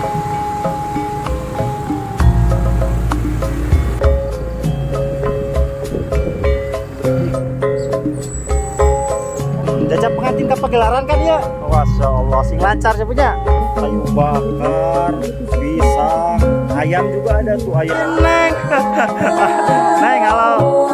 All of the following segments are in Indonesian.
Jajak pengantin ke pagelaran kan ya? Masya Allah, sing lancar saya punya. Kayu bakar, pisang, ayam juga ada tuh ayam. Neng, Neng, halo.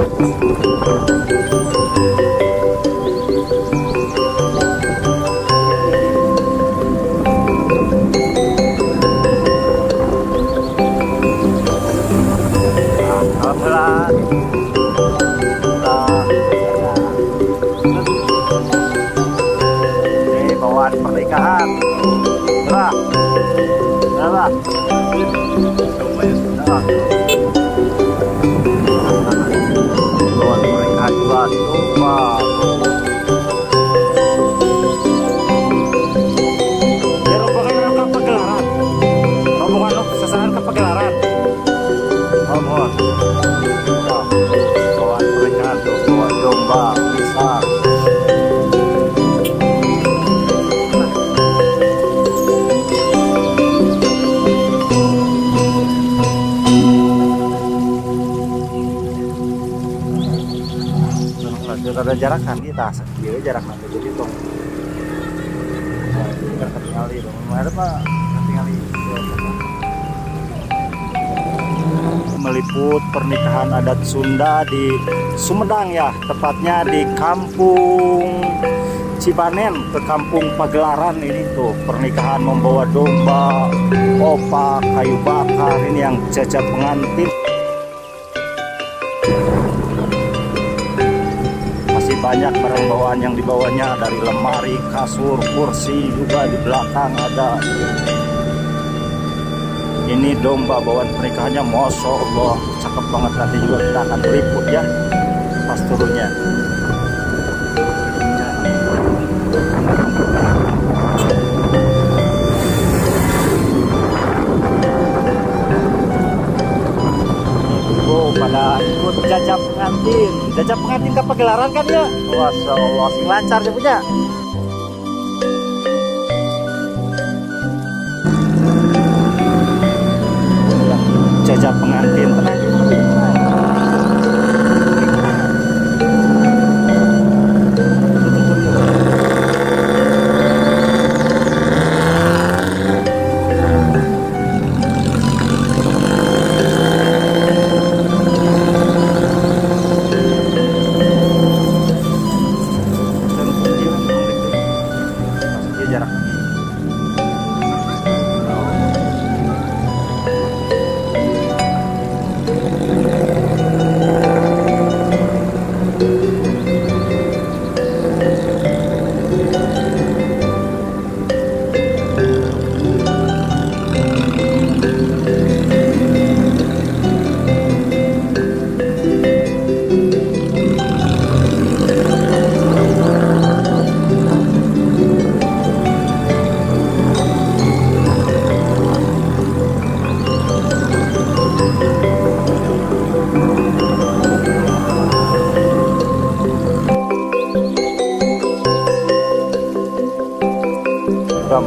Alhamdulillah. Ini bawaan pernikahan. Berah. Berah. Bawaan pernikahan juga. Coba. Ya rombongan ke pagelaran. Rombongan sasaran ke pagelaran. Mohon. Bawaan pernikahan tuh, bawaan domba, pisang. Ada jarak kan kita sekieu jarak nanti jadi tuh. Nah, kita ketinggali dong. Ada Pak, ketinggali. Meliput pernikahan adat Sunda di Sumedang ya, tepatnya di Kampung Cibanen ke Kampung Pagelaran. Ini tuh pernikahan membawa domba, opak, kayu bakar, ini yang jajak pengantin. Masih banyak barang bawaan yang dibawanya, dari lemari, kasur, kursi juga di belakang ada. Ini domba bawaan pernikahannya, Masya Allah, cakep banget. Nanti juga kita akan meliput ya pas turunnya. Oh, pada ikut jajak pengantin. Jajak pengantin ke pagelaran kan ya? Masya Allah, sing lancar ya punya. Jajak pengantin tenang. Jarak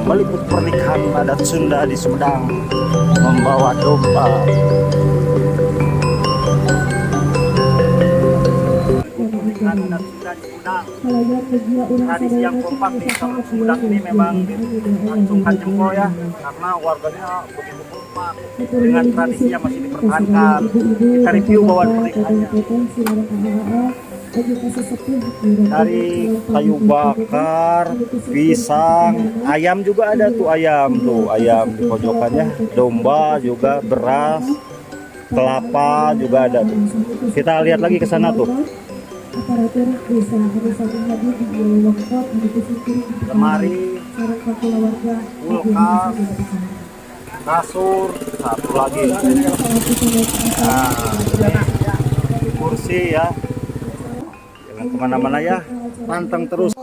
meliput pernikahan adat Sunda di Sumedang membawa domba. Pernikahan adat Sunda di Sumedang, tradisi yang kompak di Sumedang ini memang diacungkan jempol ya, karena warganya begitu kompak dengan tradisi yang masih dipertahankan. Kita review bawaan pernikahannya. Dari kayu bakar, pisang, ayam juga ada tuh, ayam di pojokannya, domba juga, beras, kelapa juga ada tuh. Kita lihat lagi ke sana tuh. Lemari, kulkas, kasur, satu lagi. Nah, kursi ya. Jangan kemana-mana ya, pantang terus.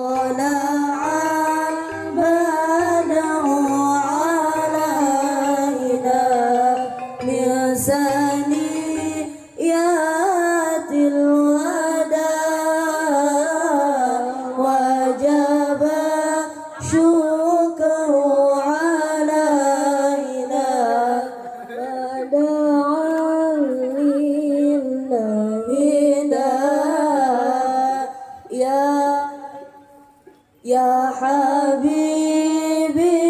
Ya Habibi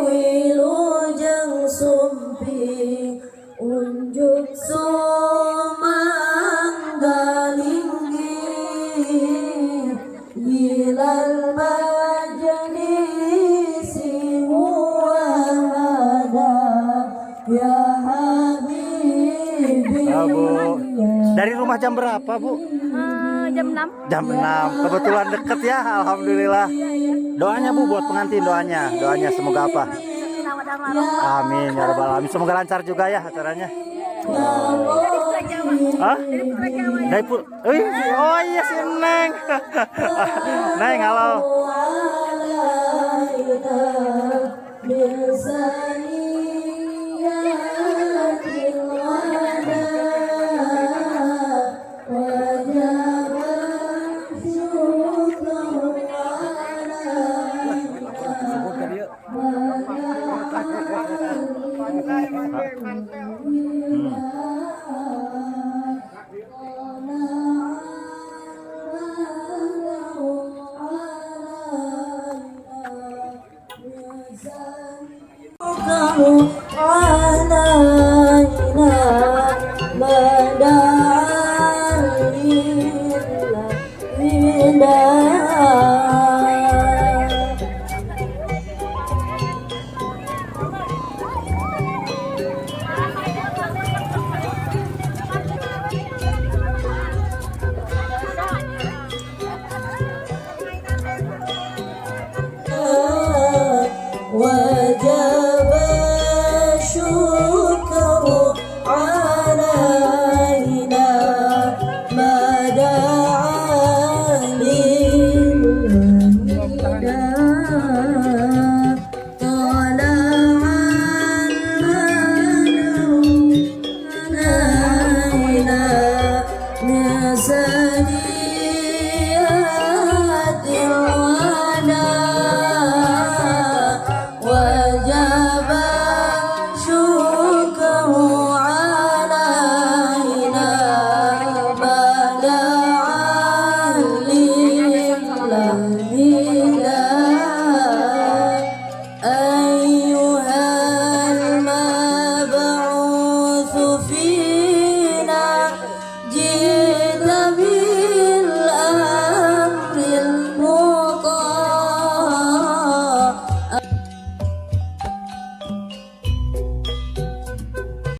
wilujeng sumping unjuk sumangga rumah jam berapa, Bu? Jam 6. Jam 6. Kebetulan deket ya, alhamdulillah. Doanya Bu buat pengantin, doanya semoga apa? Amin ya rabbal alamin. Semoga lancar juga ya acaranya. Hah? Dari oh iya si Neng. Neng, halo. وجب الشكر علينا ما دعا للهدى طلع علينا من سنين